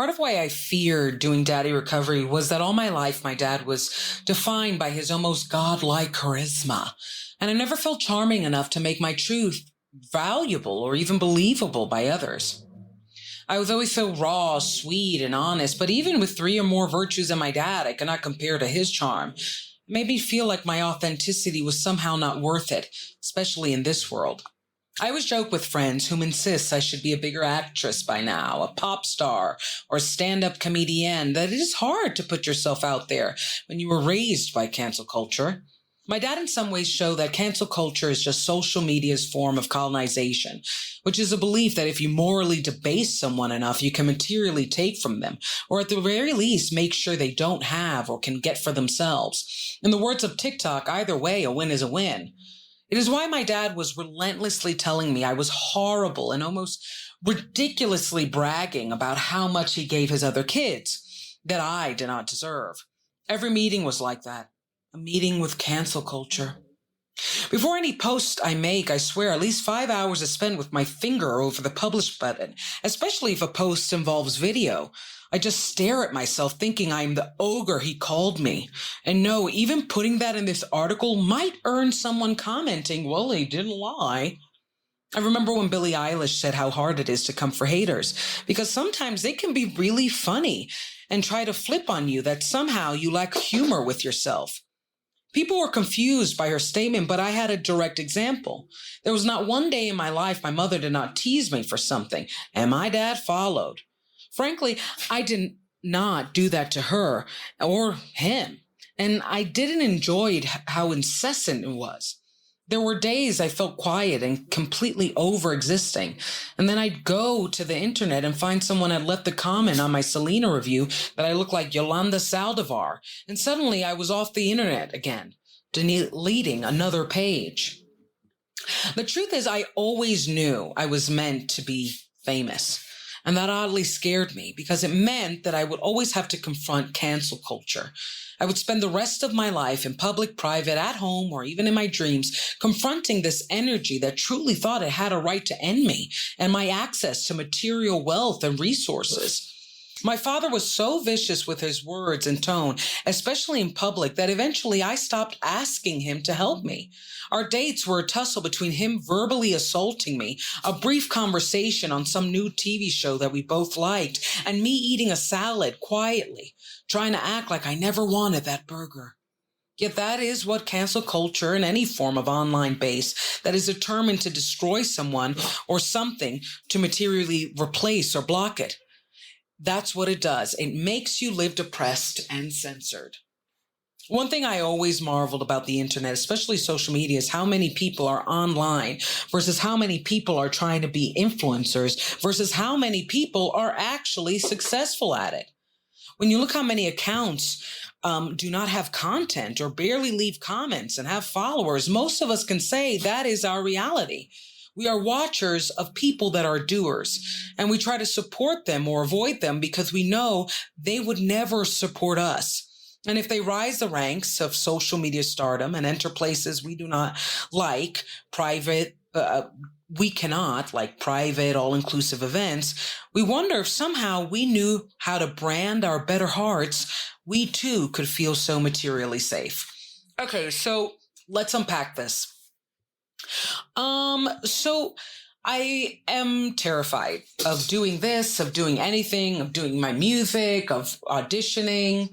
Part of why I feared doing daddy recovery was that all my life my dad was defined by his almost godlike charisma. And I never felt charming enough to make my truth valuable or even believable by others. I was always so raw, sweet, and honest, but even with three or more virtues in my dad, I cannot compare to his charm. It made me feel like my authenticity was somehow not worth it, especially in this world. I always joke with friends whom insist I should be a bigger actress by now, a pop star, or a stand-up comedian, that it is hard to put yourself out there when you were raised by cancel culture. My dad in some ways showed that cancel culture is just social media's form of colonization, which is a belief that if you morally debase someone enough, you can materially take from them, or at the very least make sure they don't have or can get for themselves. In the words of TikTok, either way, a win is a win. It is why my dad was relentlessly telling me I was horrible and almost ridiculously bragging about how much he gave his other kids that I did not deserve. Every meeting was like that, a meeting with cancel culture. Before any post I make, I swear at least 5 hours is spent with my finger over the publish button, especially if a post involves video. I just stare at myself thinking I'm the ogre he called me. And no, even putting that in this article might earn someone commenting, well, he didn't lie. I remember when Billie Eilish said how hard it is to come for haters, because sometimes they can be really funny and try to flip on you that somehow you lack humor with yourself. People were confused by her statement, but I had a direct example. There was not one day in my life my mother did not tease me for something, and my dad followed. Frankly, I did not do that to her or him, and I didn't enjoy how incessant it was. There were days I felt quiet and completely over-existing, and then I'd go to the internet and find someone had left a comment on my Selena review that I looked like Yolanda Saldivar, and suddenly I was off the internet again, deleting another page. The truth is, I always knew I was meant to be famous. And that oddly scared me because it meant that I would always have to confront cancel culture. I would spend the rest of my life in public, private, at home, or even in my dreams, confronting this energy that truly thought it had a right to end me and my access to material wealth and resources. My father was so vicious with his words and tone, especially in public, that eventually I stopped asking him to help me. Our dates were a tussle between him verbally assaulting me, a brief conversation on some new TV show that we both liked, and me eating a salad quietly, trying to act like I never wanted that burger. Yet that is what cancel culture and any form of online base that is determined to destroy someone or something to materially replace or block it. That's what it does. It makes you live depressed and censored. One thing I always marveled about the internet, especially social media, is how many people are online versus how many people are trying to be influencers versus how many people are actually successful at it. When you look how many accounts do not have content or barely leave comments and have followers, most of us can say that is our reality. We are watchers of people that are doers, and we try to support them or avoid them because we know they would never support us. And if they rise the ranks of social media stardom and enter places we do not like, we cannot, like private, all-inclusive events, we wonder if somehow we knew how to brand our better hearts, we too could feel so materially safe. Okay, so let's unpack this. So I am terrified of doing this, of doing anything, of doing my music, of auditioning.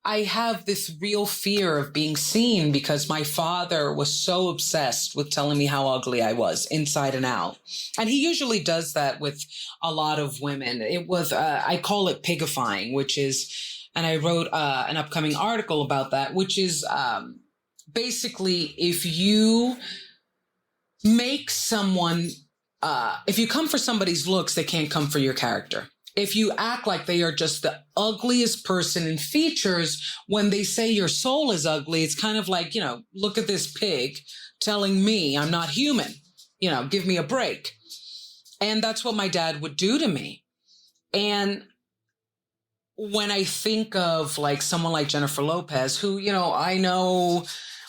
I have this real fear of being seen because my father was so obsessed with telling me how ugly I was inside and out. And he usually does that with a lot of women. It was, I call it pigifying, which is, and I wrote an upcoming article about that, which is basically if you make someone, if you come for somebody's looks, they can't come for your character. If you act like they are just the ugliest person in features, when they say your soul is ugly, it's kind of like, look at this pig telling me I'm not human, give me a break. And that's what my dad would do to me. And when I think of like someone like Jennifer Lopez, who, I know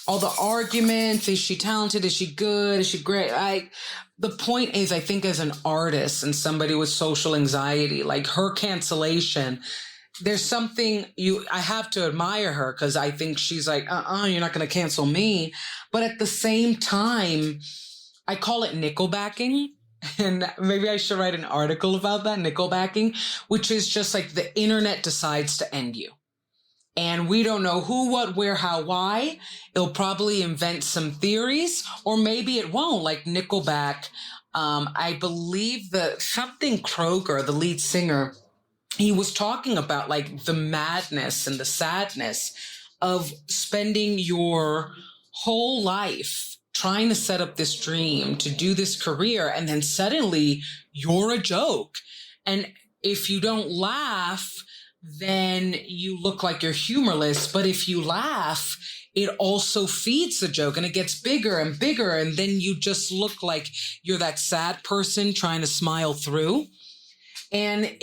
all the arguments. Is she talented? Is she good? Is she great? The point is, I think as an artist and somebody with social anxiety, like her cancellation, there's something I have to admire her because I think she's like, you're not going to cancel me. But at the same time, I call it nickelbacking. And maybe I should write an article about that, nickelbacking, which is just like the internet decides to end you. And we don't know who, what, where, how, why. It'll probably invent some theories, or maybe it won't, like Nickelback. I believe that something Kroger, the lead singer, he was talking about like the madness and the sadness of spending your whole life trying to set up this dream to do this career. And then suddenly you're a joke. And if you don't laugh, then you look like you're humorless. But if you laugh, it also feeds the joke and it gets bigger and bigger. And then you just look like you're that sad person trying to smile through. And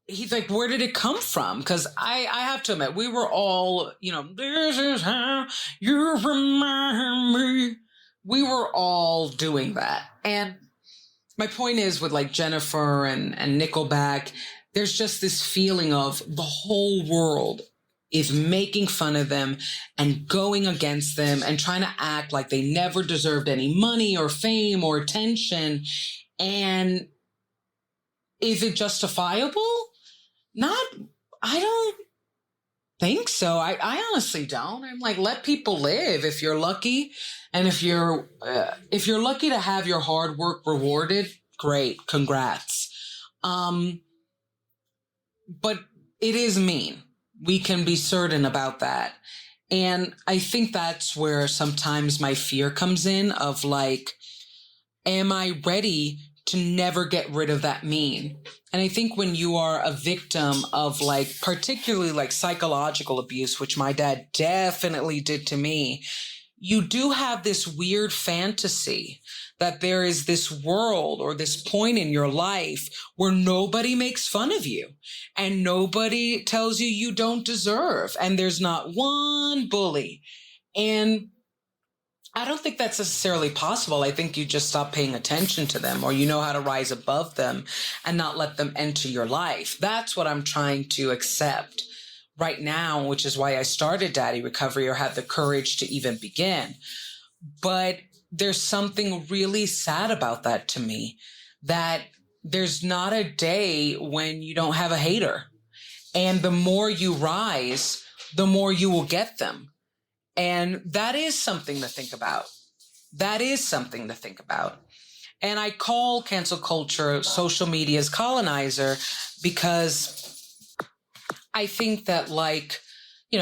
he's like, where did it come from? Because I have to admit, we were all, this is how you remind me. We were all doing that. And my point is with like Jennifer and Nickelback, there's just this feeling of the whole world is making fun of them and going against them and trying to act like they never deserved any money or fame or attention. And is it justifiable? I don't think so. I honestly don't. I'm like, let people live if you're lucky. And if you're lucky to have your hard work rewarded, great, congrats. But it is mean. We can be certain about that. And I think that's where sometimes my fear comes in of like, am I ready to never get rid of that mean? And I think when you are a victim of like, particularly like psychological abuse, which my dad definitely did to me, you do have this weird fantasy that there is this world or this point in your life where nobody makes fun of you and nobody tells you don't deserve. And there's not one bully. And I don't think that's necessarily possible. I think you just stop paying attention to them, or you know how to rise above them and not let them enter your life. That's what I'm trying to accept right now, which is why I started Daddy Recovery or had the courage to even begin. But there's something really sad about that to me, that there's not a day when you don't have a hater. And the more you rise, the more you will get them. And that is something to think about. That is something to think about. And I call cancel culture social media's colonizer because I think that like,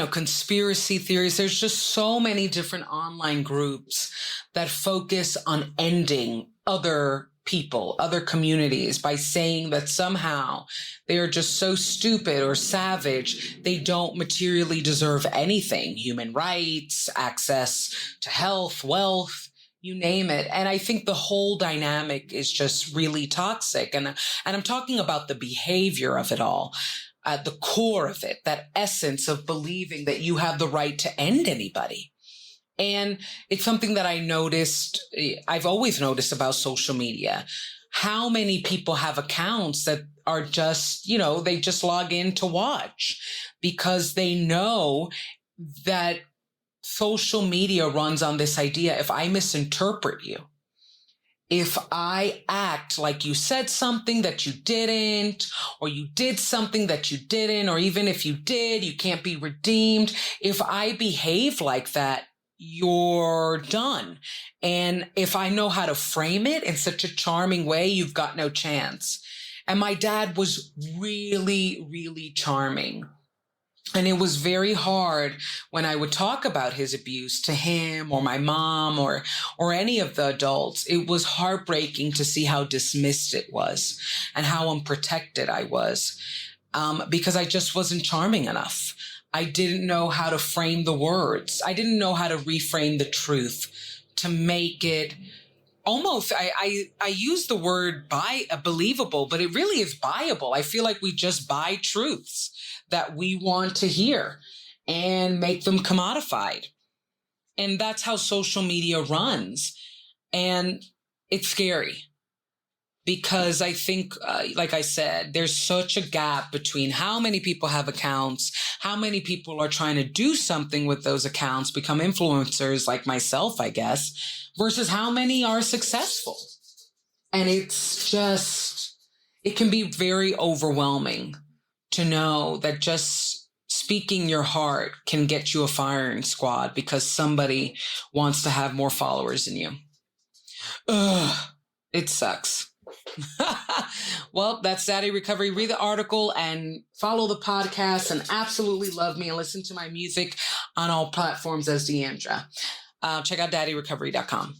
conspiracy theories, there's just so many different online groups that focus on ending other people, other communities by saying that somehow they are just so stupid or savage, they don't materially deserve anything, human rights, access to health, wealth, you name it. And I think the whole dynamic is just really toxic. And I'm talking about the behavior of it all. At the core of it, that essence of believing that you have the right to end anybody. And it's something that I've always noticed about social media. How many people have accounts that are just, they just log in to watch because they know that social media runs on this idea. If I misinterpret you, if I act like you said something that you didn't, or you did something that you didn't, or even if you did, you can't be redeemed. If I behave like that, you're done. And if I know how to frame it in such a charming way, you've got no chance. And my dad was really, really charming. And it was very hard when I would talk about his abuse to him or my mom or any of the adults. It was heartbreaking to see how dismissed it was and how unprotected I was, because I just wasn't charming enough. I didn't know how to frame the words. I didn't know how to reframe the truth to make it almost, I use the word believable, but it really is buyable. I feel like we just buy truths that we want to hear and make them commodified. And that's how social media runs. And it's scary because I think, like I said, there's such a gap between how many people have accounts, how many people are trying to do something with those accounts, become influencers like myself, I guess, versus how many are successful. And it's just, it can be very overwhelming to know that just speaking your heart can get you a firing squad because somebody wants to have more followers than you. Ugh, it sucks. Well, that's Daddy Recovery. Read the article and follow the podcast and absolutely love me and listen to my music on all platforms as Deandra. Check out daddyrecovery.com.